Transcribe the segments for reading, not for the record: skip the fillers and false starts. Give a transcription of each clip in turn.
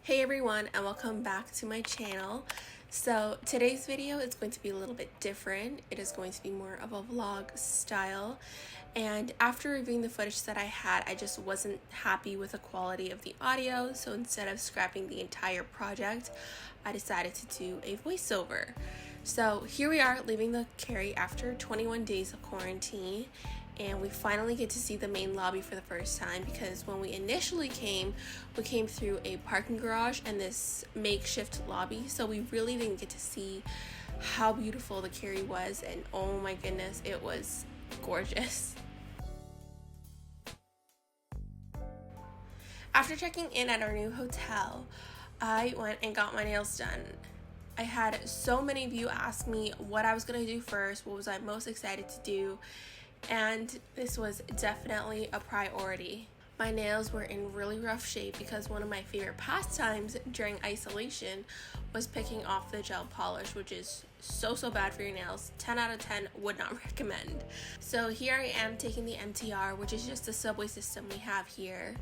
Hey everyone, and welcome back to my channel. So today's video is going to be a little bit different. It is going to be more of a vlog style, and after reviewing the footage that I had, I just wasn't happy with the quality of the audio, so instead of scrapping the entire project, I decided to do a voiceover. So here we are leaving the Kerry after 21 days of quarantine, and we finally get to see the main lobby for the first time, because when we initially came, we came through a parking garage and this makeshift lobby, so we really didn't get to see how beautiful the Kerry was, and oh my goodness, it was gorgeous. After checking in at our new hotel, I went and got my nails done. I had so many of you ask me what I was going to do first, what was I most excited to do, and this was definitely a priority. My nails were in really rough shape because one of my favorite pastimes during isolation was picking off the gel polish, which is so bad for your nails. 10 out of 10 would not recommend. So here I am taking the MTR, which is just the subway system we have here.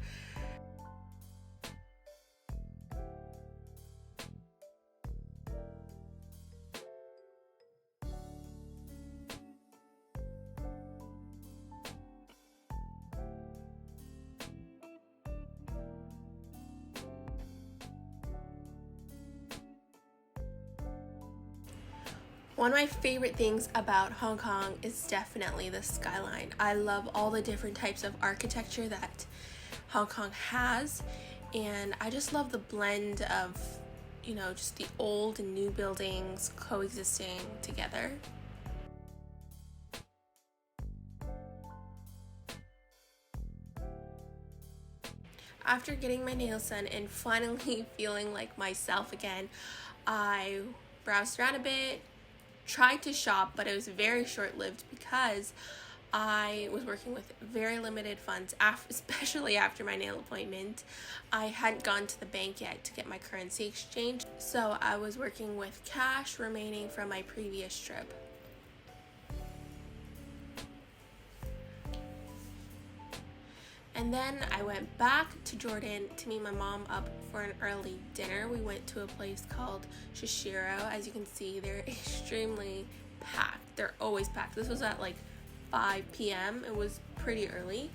One of my favorite things about Hong Kong is definitely the skyline. I love all the different types of architecture that Hong Kong has, and I just love the blend of, just the old and new buildings coexisting together. After getting my nails done and finally feeling like myself again, I browsed around a bit, tried to shop, but it was very short-lived because I was working with very limited funds, especially after my nail appointment. I hadn't gone to the bank yet to get my currency exchanged, so I was working with cash remaining from my previous trip. And then I went back to Jordan to meet my mom up for an early dinner. We went to a place called Shishiro. As you can see, they're extremely packed. They're always packed. This was at like 5 p.m. It was pretty early.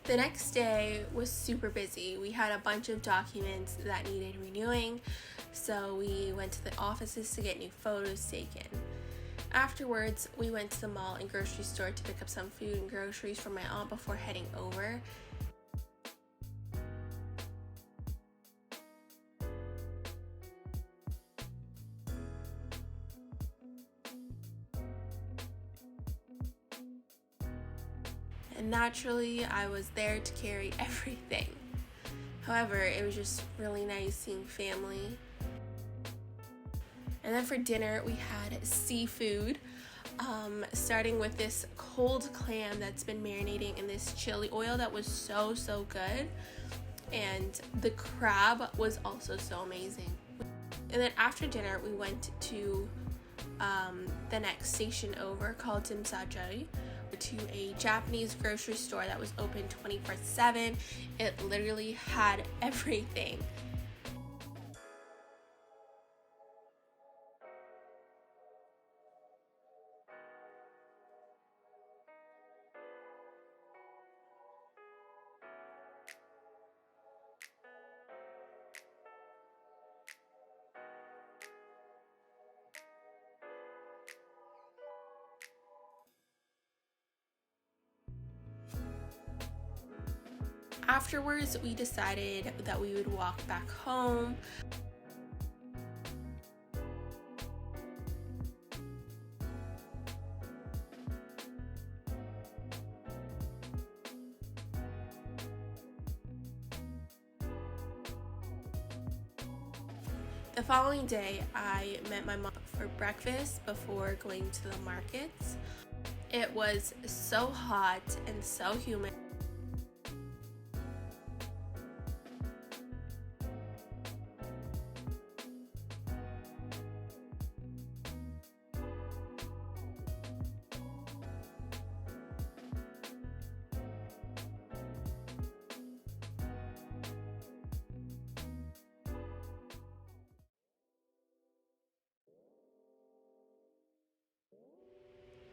The next day was super busy. We had a bunch of documents that needed renewing, so we went to the offices to get new photos taken. Afterwards, we went to the mall and grocery store to pick up some food and groceries for my aunt before heading over. And naturally, I was there to carry everything. However, it was just really nice seeing family. And then for dinner, we had seafood, starting with this cold clam that's been marinating in this chili oil that was so good. and the crab was also so amazing. And then after dinner, we went to the next station over called Dimsajoi, to a Japanese grocery store that was open 24/7. It literally had everything. Afterwards, we decided that we would walk back home. The following day, I met my mom for breakfast before going to the markets. It was so hot and so humid.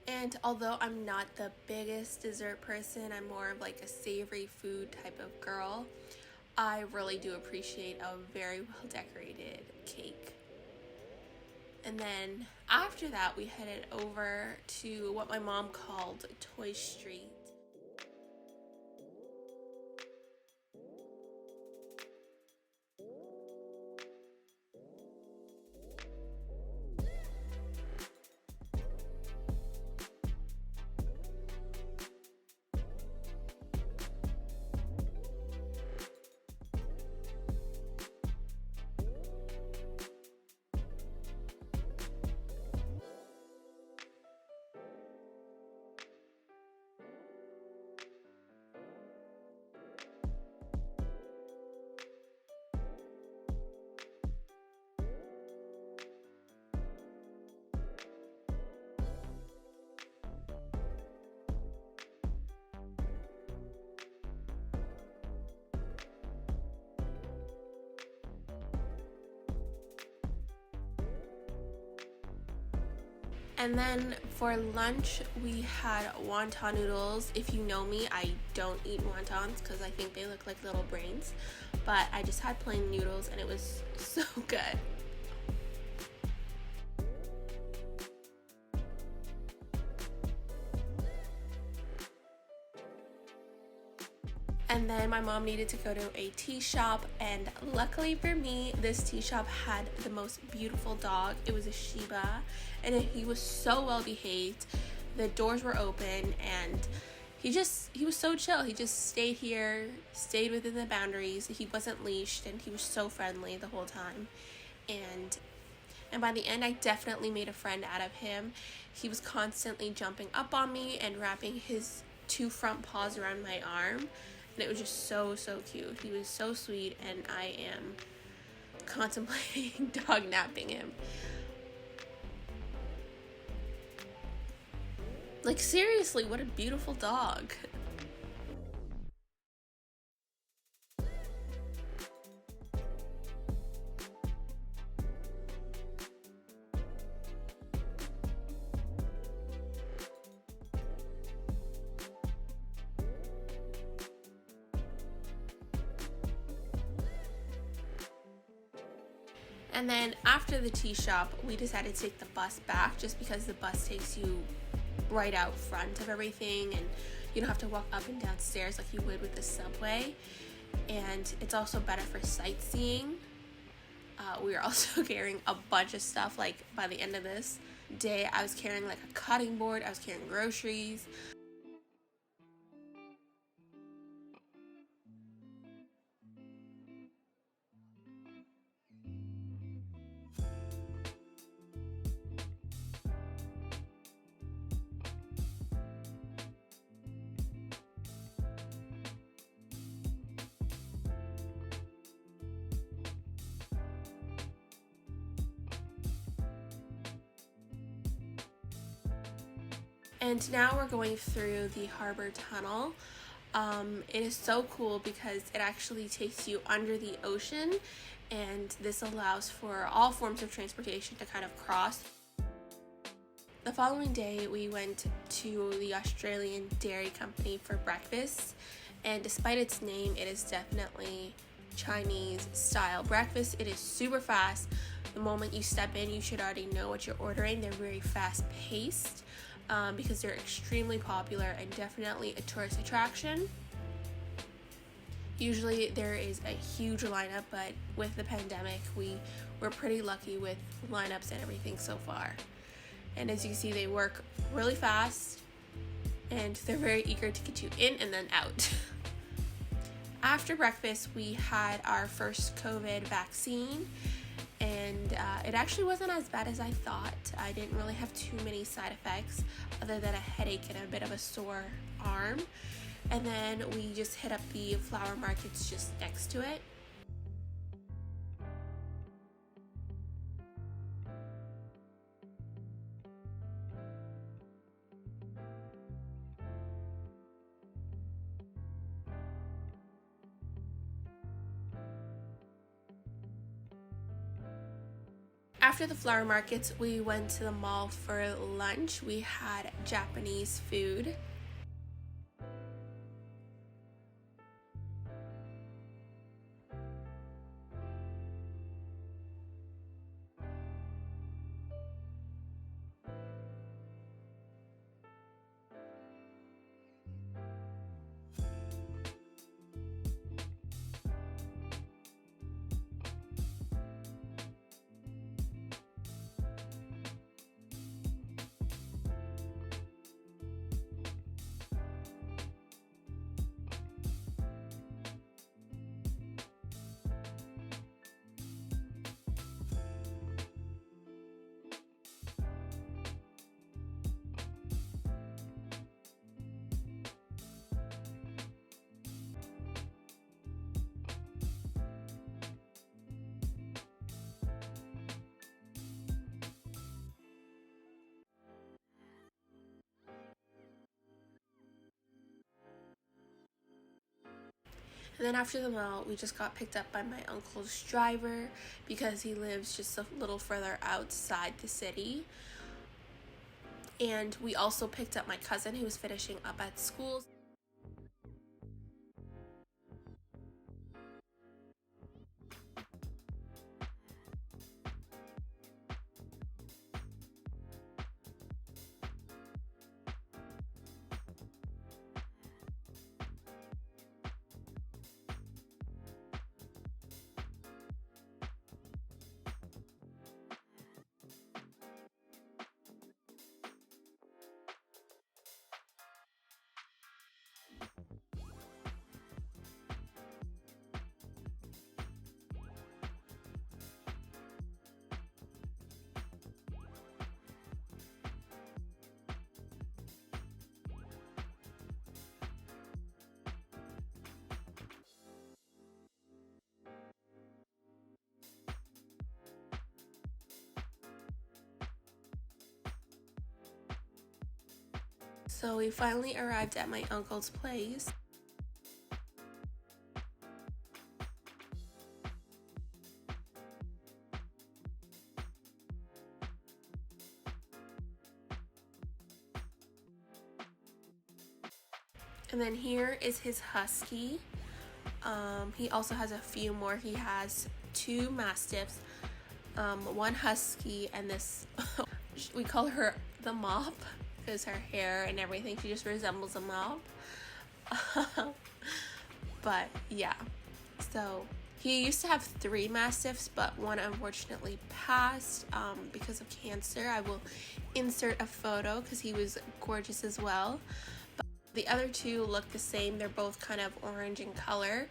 And although I'm not the biggest dessert person, I'm more of like a savory food type of girl, I really do appreciate a very well decorated cake. And then after that, we headed over to what my mom called Toy Street. And then for lunch, we had wonton noodles. If you know me, I don't eat wontons because I think they look like little brains. But I just had plain noodles and it was so good. And then my mom needed to go to a tea shop, and luckily for me, this tea shop had the most beautiful dog. It was a Shiba, and he was so well behaved. The doors were open, and he was so chill. He just stayed here, stayed within the boundaries. He wasn't leashed, and he was so friendly the whole time. And by the end, I definitely made a friend out of him. He was constantly jumping up on me and wrapping his two front paws around my arm. And it was just so cute. He was so sweet, and I am contemplating dog napping him. Like, seriously, what a beautiful dog. And then after the tea shop, we decided to take the bus back just because the bus takes you right out front of everything and you don't have to walk up and down stairs like you would with the subway. And it's also better for sightseeing. We were also carrying a bunch of stuff. Like, by the end of this day, I was carrying like a cutting board, I was carrying groceries. And now we're going through the harbor tunnel. It is so cool because it actually takes you under the ocean, and this allows for all forms of transportation to kind of cross. The following day, we went to the Australian Dairy Company for breakfast, and despite its name, it is definitely Chinese style breakfast. It is super fast. The moment you step in, you should already know what you're ordering. They're very fast paced because they're extremely popular and definitely a tourist attraction. Usually there is a huge lineup, but with the pandemic, we're pretty lucky with lineups and everything so far. And as you can see, they work really fast and they're very eager to get you in and then out. After breakfast, we had our first COVID vaccine, and it actually wasn't as bad as I thought. I didn't really have too many side effects other than a headache and a bit of a sore arm. And then we just hit up the flower markets just next to it. After the flower markets, we went to the mall for lunch. We had Japanese food. And then after the mall, we just got picked up by my uncle's driver because he lives just a little further outside the city. And we also picked up my cousin who was finishing up at school. So we finally arrived at my uncle's place. And then here is his husky. He also has a few more. He has 2 mastiffs, 1 husky, and this, we call her the mop because her hair and everything, she just resembles a mop. But yeah, so he used to have 3 mastiffs, but one unfortunately passed because of cancer. I will insert a photo because he was gorgeous as well. But the other 2 look the same. They're both kind of orange in color.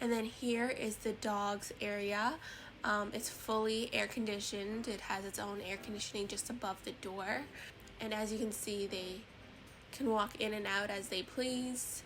And then here is the dog's area. It's fully air conditioned. It has its own air conditioning just above the door. And as you can see, they can walk in and out as they please.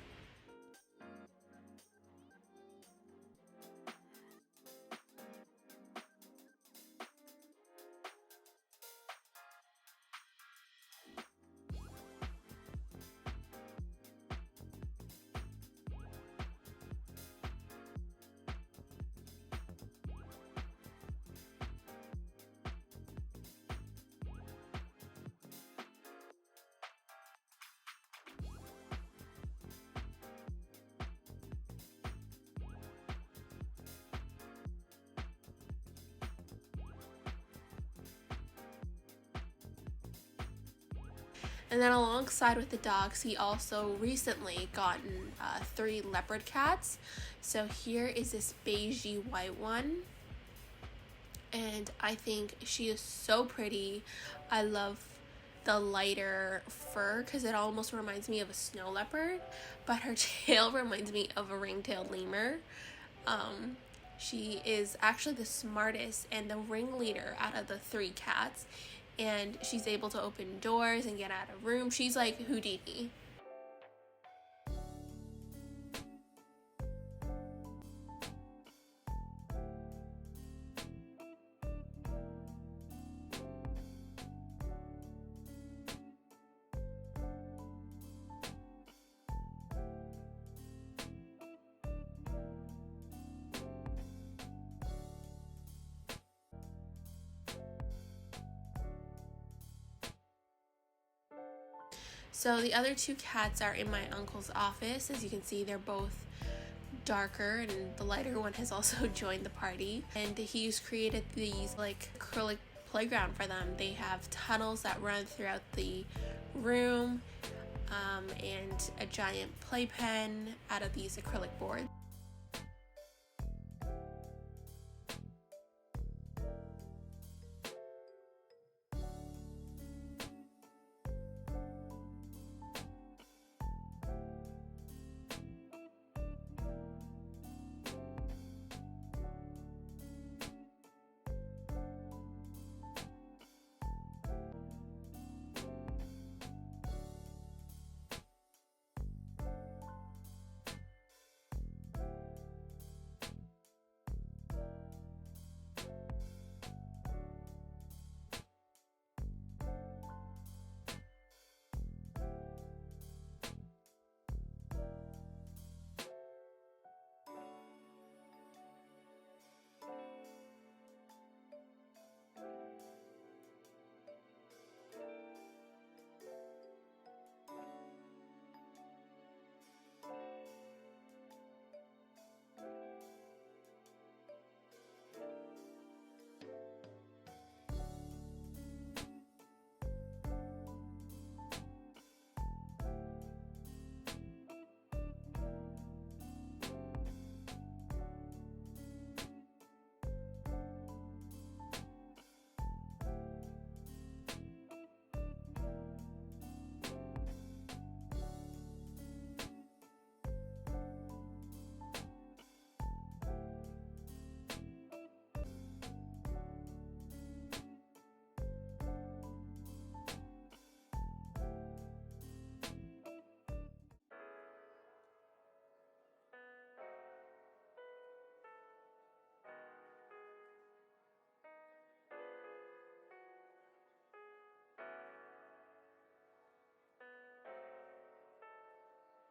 And then alongside with the dogs, he also recently gotten 3 leopard cats. So here is this beigey white one. And I think she is so pretty. I love the lighter fur because it almost reminds me of a snow leopard, but her tail reminds me of a ring-tailed lemur. She is actually the smartest and the ringleader out of the 3 cats, and she's able to open doors and get out of rooms. She's like Houdini. So the other 2 cats are in my uncle's office. As you can see, they're both darker, and the lighter one has also joined the party. And he's created these like acrylic playground for them. They have tunnels that run throughout the room, and a giant playpen out of these acrylic boards.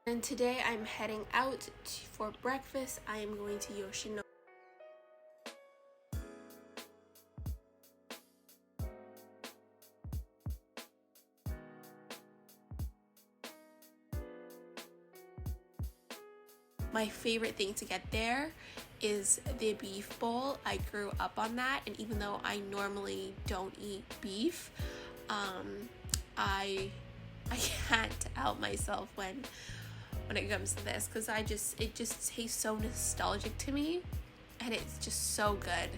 And today I'm heading out for breakfast. I am going to Yoshino. My favorite thing to get there is the beef bowl. I grew up on that, and even though I normally don't eat beef, I can't help myself when it comes to this, because it just tastes so nostalgic to me, and it's just so good.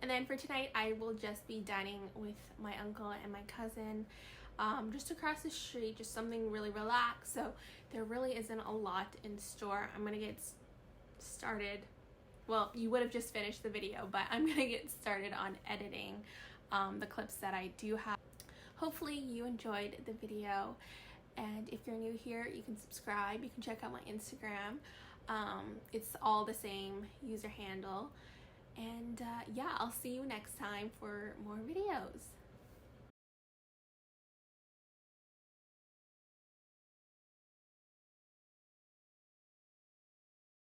And then for tonight, I will just be dining with my uncle and my cousin, just across the street, just something really relaxed. So there really isn't a lot in store. I'm gonna get started. Well, you would have just finished the video, but I'm gonna get started on editing the clips that I do have. Hopefully you enjoyed the video, and if you're new here, you can subscribe. You can check out my Instagram. It's all the same user handle. And yeah, I'll see you next time for more videos.